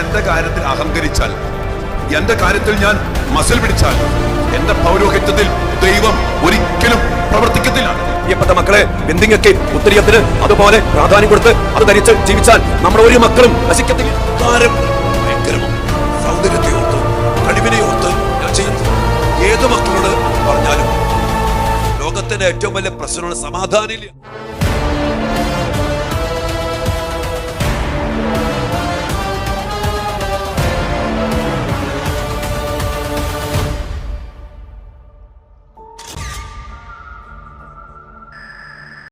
എന്റെ കാര്യത്തിൽ അഹങ്കരിച്ചാൽ, എന്റെ കാര്യത്തിൽ ഞാൻ മസിൽ പിടിച്ചാൽ, എന്റെ പൗരോഹിത്യത്തിൽ ദൈവം ഒരിക്കലും പ്രവർത്തിക്കത്തില്ല. പ്രിയപ്പെട്ട മക്കളെ, എന്തെങ്കിലും ഉത്തരീയത്തിന് അതുപോലെ പ്രാധാന്യം കൊടുത്ത് അത് ധരിച്ച് ജീവിച്ചാൽ നമ്മുടെ ഒരു മക്കളും നശിക്കത്തില്ല. ഭയങ്കരമോ സൗന്ദര്യത്തെ ഓർത്ത്, കഴിവിനെ ഓർത്ത് ഞാൻ ചെയ്യുന്നു. ഏത് മക്കളോട് പറഞ്ഞാലും ലോകത്തിന്റെ ഏറ്റവും വലിയ പ്രശ്നമാണ് സമാധാനമില്ല.